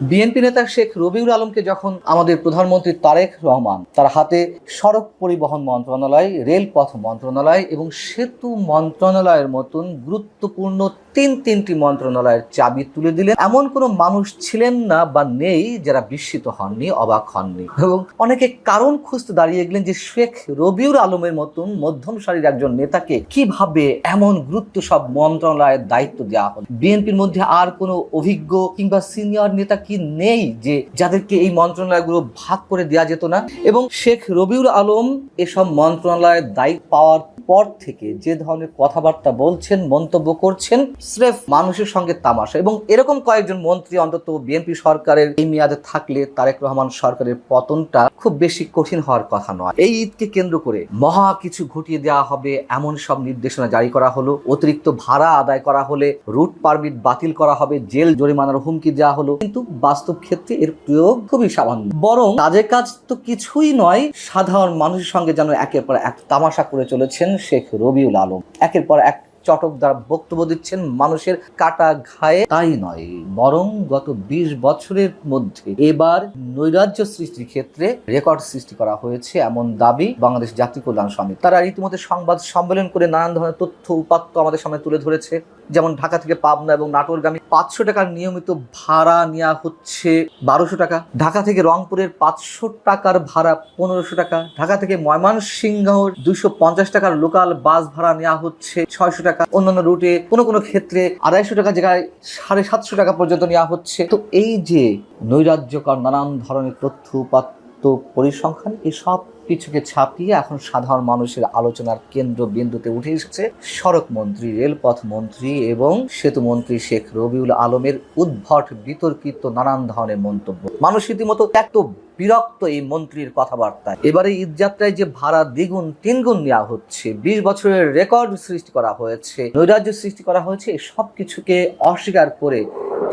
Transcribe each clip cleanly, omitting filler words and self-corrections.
BNP নেতা শেখ রবিউল আলমকে যখন আমাদের প্রধানমন্ত্রী তারেক রহমান তার হাতে সড়ক পরিবহন মন্ত্রণালয়, রেলপথ মন্ত্রণালয় এবং সেতু মন্ত্রণালয়ের মতন গুরুত্বপূর্ণ তিনটি মন্ত্রণালয়ের চাবি তুলে দিলেন, এমন কোনো মানুষ ছিলেন না বা নেই যারা বিস্মিত হননি, অবাক হননি। এবং অনেকে কারণ খুঁজতে দাঁড়িয়ে গেলেন যে শেখ রবিউল আলমের মতন মধ্যম সারির একজন নেতাকে কিভাবে এমন গুরুত্ব সব মন্ত্রণালয়ের দায়িত্ব দেওয়া হল। বিএনপির মধ্যে আর কোনো অভিজ্ঞ কিংবা সিনিয়র নেতা কি নেই যে যাদেরকে এই মন্ত্রণালয়গুলো ভাগ করে দেওয়া যেত না? এবং শেখ রবিউল আলম এসব মন্ত্রণালয়ের দায়িত্ব পাওয়ার পর থেকে যে ধরনের কথাবার্তা বলছেন, মন্তব্য করছেন, স্রেফ মানুষের সঙ্গে তামাশা। এবং এরকম কয়েকজন মন্ত্রী অন্তত বিএনপি সরকারের এই মেয়াদে থাকলে তারেক রহমান সরকারের পতনটা খুব বেশি কঠিন হওয়ার কথা নয়। এই ঈদকে কেন্দ্র করে মহা কিছু ঘটিয়ে দেওয়া হবে এমন সব নির্দেশনা জারি করা হলো, অতিরিক্ত ভাড়া আদায় করা হলে রুট পারমিট বাতিল করা হবে, জেল জরিমানার হুমকি দেওয়া হলো। কিন্তু বাস্তব ক্ষেত্রে এর প্রয়োগ খুবই সামান্য। বরং কাজের কাজ তো কিছুই নয়, সাধারণ মানুষের সঙ্গে যেন একের পর এক তামাশা করে চলেছেন শেখ রবিউল আলম। একের পর এক চটকদার বক্তব্য দিচ্ছেন মানুষের কাটা ঘায়ে। তাই নয়, বরং গত 20 বছরের মধ্যে এবার নৈরাজ্য সৃষ্টির ক্ষেত্রে রেকর্ড সৃষ্টি করা হয়েছে এমন দাবি বাংলাদেশ জাতীয় কল্যাণ সমিতি। তারা রীতিমতো সংবাদ সম্মেলন করে নানান ধরনের তথ্য উপাত্ত আমাদের সামনে তুলে ধরেছে। যেমন ঢাকা থেকে পাবনা এবং নাটোরগামী 500 টাকার নিয়মিত ভাড়া নেওয়া হচ্ছে 1200 টাকা, ঢাকা থেকে রংপুরের 500 টাকার ভাড়া 1500 টাকা, ঢাকা থেকে ময়মনসিংহর 250 টাকার লোকাল বাস ভাড়া নেওয়া হচ্ছে 600 টাকা, অন্যান্য রুটে কোনো ক্ষেত্রে 250 টাকা জায়গায় 750 টাকা পর্যন্ত নেওয়া হচ্ছে। তো এই যে নৈরাজ্যকর নানান ধরনের তথ্য উপাত্ত পরিসংখ্যান, এই সব কিছুকে ছাপিয়ে এখন সাধারণ মানুষের আলোচনার কেন্দ্রবিন্দুতে উঠে এসেছে সড়ক মন্ত্রী, রেলপথ মন্ত্রী এবং সেতু মন্ত্রী শেখ রবিউল আলমের উদ্ভট বিতর্কিত নানান ধরনের মন্তব্য। মানুষ রীতিমতো এত বিরক্ত এই মন্ত্রীর কথাবার্তায়। এবারে ঈদযাত্রায় যে ভাড়া দ্বিগুণ তিনগুণ নেওয়া হচ্ছে, 20 বছরের রেকর্ড সৃষ্টি করা হয়েছে, নৈরাজ্য সৃষ্টি করা হয়েছে, এই সব কিছুকে অস্বীকার করে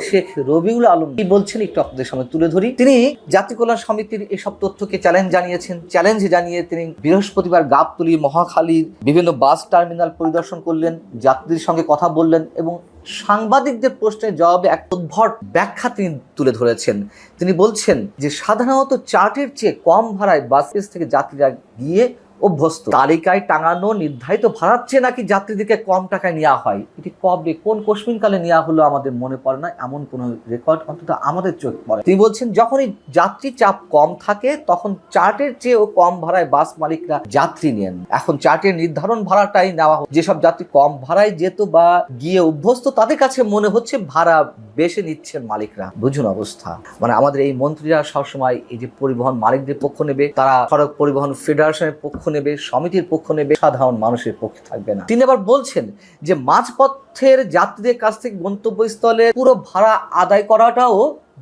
শেখ রবিউল আলম কি বলছেন একটু আপনাদের সামনে তুলে ধরি। তিনি জাতীয় কল্যাণ সমিতির এসব তথ্যকে চ্যালেঞ্জ জানিয়েছেন। চ্যালেঞ্জ জানিয়ে তিনি বৃহস্পতিবার গাবতলী, মহাখালীর বিভিন্ন বাস টার্মিনাল পরিদর্শন করলেন, যাত্রীদের সঙ্গে কথা বললেন এবং সাংবাদিকদের প্রশ্নের জবাবে এক উদ্ভট ব্যাখ্যা তিনি তুলে ধরেছেন। তিনি বলছেন যে সাধারণত চার্টের চেয়ে কম ভাড়ায় বাস থেকে যাত্রীরা গিয়ে অভ্যস্ত, তালিকায় টাঙানো নির্ধারিত ভাড়ার চেয়ে নাকি যাত্রীদেরকে কম টাকায় নেওয়া হয়। এটি কবে, কোন কোশ্মিনকালে নেওয়া হলো আমাদের মনে পড়ে না, এমন কোন রেকর্ড অন্তত আমাদের চোখ পড়ে। তিনি বলছেন যখনই যাত্রী চাপ কম থাকে তখন চার্টের চেয়েও কম ভাড়ায় বাস মালিকরা যাত্রী নেন। এখন চার্টের নির্ধারণ ভাড়াটাই নেওয়া হয়। যেসব যাত্রী কম ভাড়ায় যেত বা গিয়ে অভ্যস্ত তাদের কাছে মনে হচ্ছে ভাড়া বেশি নিচ্ছেন মালিকরা। বুঝুন অবস্থা। মানে আমাদের এই মন্ত্রীরা সবসময় এই যে পরিবহন মালিকদের পক্ষ নেবে, তারা সড়ক পরিবহন ফেডারেশনের পক্ষ নেবে, সমিতির পক্ষ নেবে, সাধারণ মানুষের পক্ষে থাকবে না। তিনি আবার বলছেন যে মাঝপথের যাত্রীদের কাছ থেকে গন্তব্যস্থলে পুরো ভাড়া আদায় করাটাও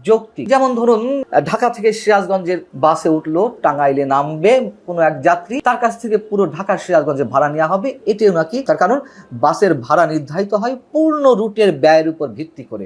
যৌক্তিক। যেমন ধরুন ঢাকা থেকে সিরাজগঞ্জের বাসে উঠলো, টাঙ্গাইলে নামবে কোনো এক যাত্রী, তার কাছ থেকে পুরো ঢাকা সিরাজগঞ্জের ভাড়া নেওয়া হবে। এটিও নাকি তার কারণ বাসের ভাড়া নির্ধারিত হয় পূর্ণ রুটের ব্যয়ের উপর ভিত্তি করে।